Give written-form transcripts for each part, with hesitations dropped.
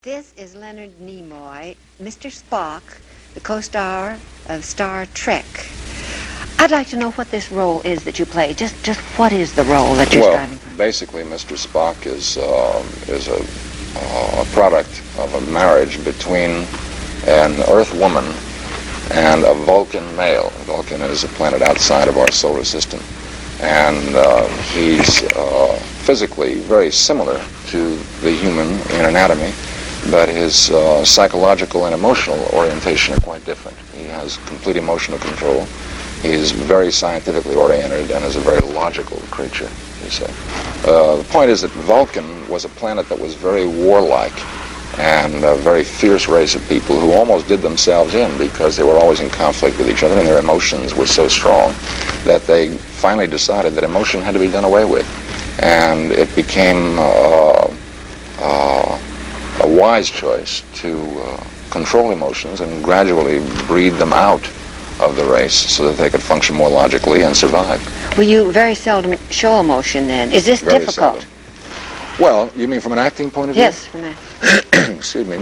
This is Leonard Nimoy, Mr. Spock, the co-star of Star Trek. I'd like to know what this role is that you play. Just what is the role that you're striving for? Well, basically, Mr. Spock is a product of a marriage between an Earth woman and a Vulcan male. Vulcan is a planet outside of our solar system, and he's physically very similar to the human in anatomy, but his psychological and emotional orientation are quite different. He has complete emotional control. He's very scientifically oriented and is a very logical creature, you say. The point is that Vulcan was a planet that was very warlike and a very fierce race of people who almost did themselves in because they were always in conflict with each other and their emotions were so strong that they finally decided that emotion had to be done away with. And it became a wise choice to control emotions and gradually breed them out of the race so that they could function more logically and survive. Well, you very seldom show emotion then. Is this Very difficult? seldom. Well, you mean from an acting point of view? Yes, from that. Excuse me,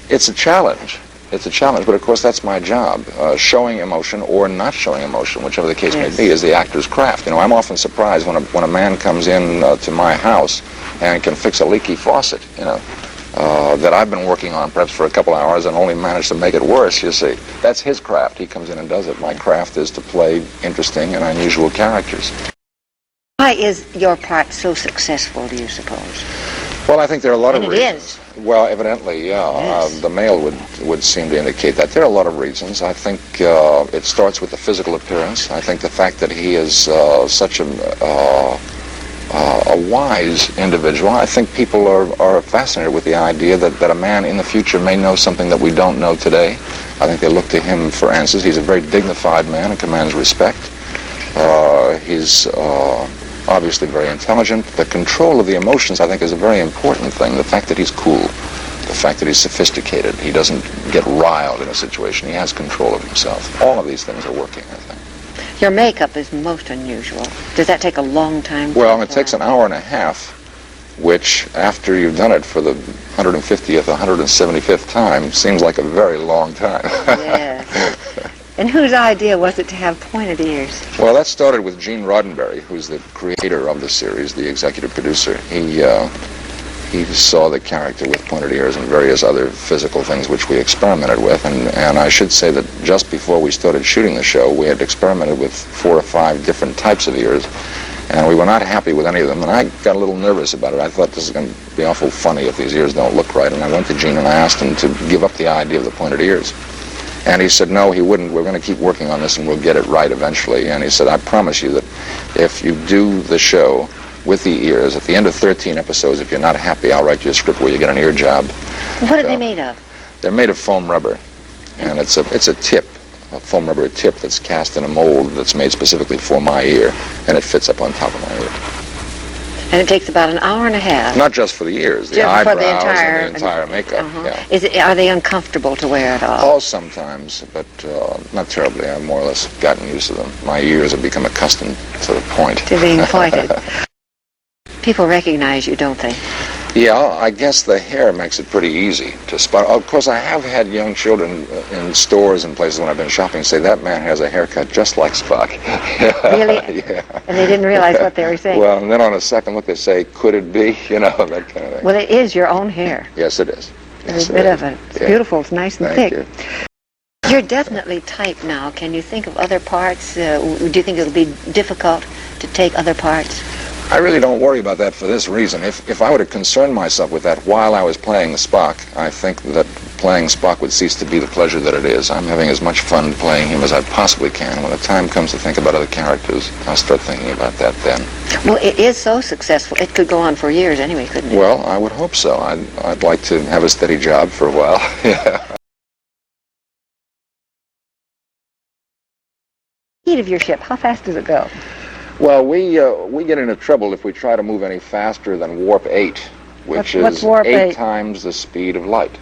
it's a challenge. It's a challenge, but of course that's my job. Showing emotion or not showing emotion, whichever the case may be, is the actor's craft. You know, I'm often surprised when a man comes in to my house and can fix a leaky faucet, you know, that I've been working on perhaps for a couple hours and only managed to make it worse, you see. That's his craft. He comes in and does it. My craft is to play interesting and unusual characters. Why is your part so successful, do you suppose? Well, I think there are a lot of reasons. It is. Well, evidently, yeah. Yes. The male would seem to indicate that. There are a lot of reasons. I think it starts with the physical appearance. I think the fact that he is such a wise individual. I think people are fascinated with the idea that a man in the future may know something that we don't know today. I think they look to him for answers. He's a very dignified man and commands respect. He's obviously very intelligent. The control of the emotions, I think, is a very important thing. The fact that he's cool, the fact that he's sophisticated, he doesn't get riled in a situation, he has control of himself. All of these things are working, I think. Your makeup is most unusual. Does that take a long time? Well, it takes an hour and a half, which, after you've done it for the 150th, 175th time, seems like a very long time. Yes. And whose idea was it to have pointed ears? Well, that started with Gene Roddenberry, who's the creator of the series, the executive producer. He saw the character with pointed ears and various other physical things which we experimented with. And I should say that just before we started shooting the show, we had experimented with 4 or 5 different types of ears. And we were not happy with any of them. And I got a little nervous about it. I thought this is going to be awful funny if these ears don't look right. And I went to Gene and I asked him to give up the idea of the pointed ears. And he said, no, he wouldn't. We're going to keep working on this and we'll get it right eventually. And he said, I promise you that if you do the show with the ears, at the end of 13 episodes, if you're not happy, I'll write you a script where you get an ear job. What are they made of? They're made of foam rubber. And it's a tip, a foam rubber tip that's cast in a mold that's made specifically for my ear. And it fits up on top of my ear. And it takes about an hour and a half. Not just for the ears, the Just eyebrows for the entire, and the entire makeup. Yeah. Are they uncomfortable to wear at all? Oh, sometimes, but not terribly. I've more or less gotten used to them. My ears have become accustomed to the point. To being pointed. People recognize you, don't they? Yeah, I guess the hair makes it pretty easy to spot. Of course, I have had young children in stores and places when I've been shopping say, that man has a haircut just like Spock. Really? Yeah. And they didn't realize what they were saying? Well, and then on a second look they say, could it be? You know, that kind of thing. Well, it is your own hair. Yes, it is. Every bit of it. It's beautiful. It's nice and Thank thick. you. You're definitely typed now. Can you think of other parts? Do you think it'll be difficult to take other parts? I really don't worry about that for this reason. If I were to concern myself with that while I was playing the Spock, I think that playing Spock would cease to be the pleasure that it is. I'm having as much fun playing him as I possibly can. When the time comes to think about other characters, I'll start thinking about that then. Well, it is so successful. It could go on for years anyway, couldn't it? Well, I would hope so. I'd like to have a steady job for a while. Yeah. Speed of your ship, how fast does it go? Well, we get into trouble if we try to move any faster than warp 8, which is warp 8 times the speed of light.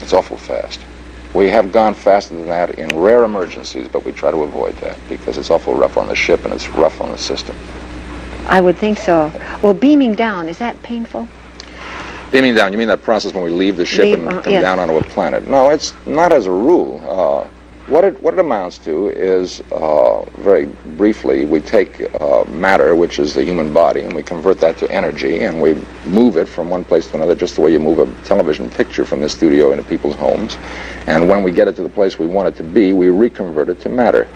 It's awful fast. We have gone faster than that in rare emergencies, but we try to avoid that because it's awful rough on the ship and it's rough on the system. I would think so. Well, beaming down, is that painful? You mean that process when we leave the ship and come yes. down onto a planet? No, it's not as a rule. What it amounts to is, very briefly, we take matter, which is the human body, and we convert that to energy, and we move it from one place to another, just the way you move a television picture from the studio into people's homes. And when we get it to the place we want it to be, we reconvert it to matter.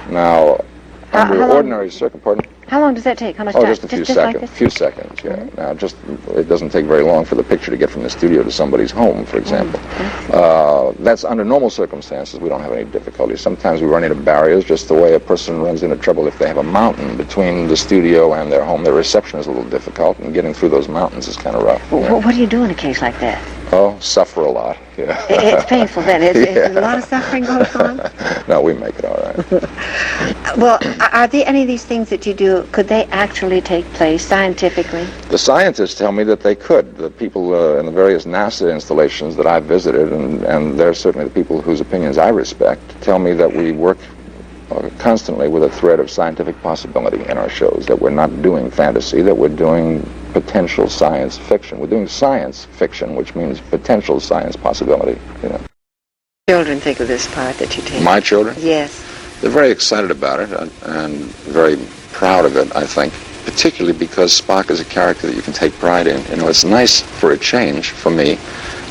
Now, under ordinary circumstances... How long does that take? How much time? time? Just a few seconds. Like few seconds, yeah. Now, it doesn't take very long for the picture to get from the studio to somebody's home, for example. That's under normal circumstances. We don't have any difficulty. Sometimes we run into barriers, just the way a person runs into trouble if they have a mountain between the studio and their home. Their reception is a little difficult, and getting through those mountains is kind of rough. What do you do in a case like that? Oh, suffer a lot, yeah. It's painful then. It's a lot of suffering goes on? No, we make it all right. Well, are there any of these things that you do, could they actually take place scientifically? The scientists tell me that they could. The people in the various NASA installations that I've visited, and they're certainly the people whose opinions I respect, tell me that we work constantly with a thread of scientific possibility in our shows, that we're not doing fantasy, that we're doing potential science fiction. We're doing science fiction, which means potential science possibility. You know. Children think of this part that you take. My children? Yes. They're very excited about it and very proud of it, I think, particularly because Spock is a character that you can take pride in. You know, it's nice for a change for me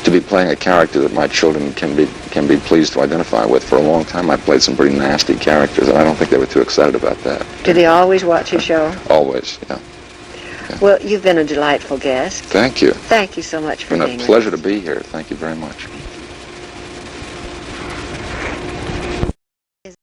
to be playing a character that my children can be pleased to identify with. For a long time I played some pretty nasty characters, and I don't think they were too excited about that. Do they always watch your show? Always, yeah. Well, you've been a delightful guest. Thank you. Thank you so much for being with us. It's been a pleasure to be here. Thank you very much.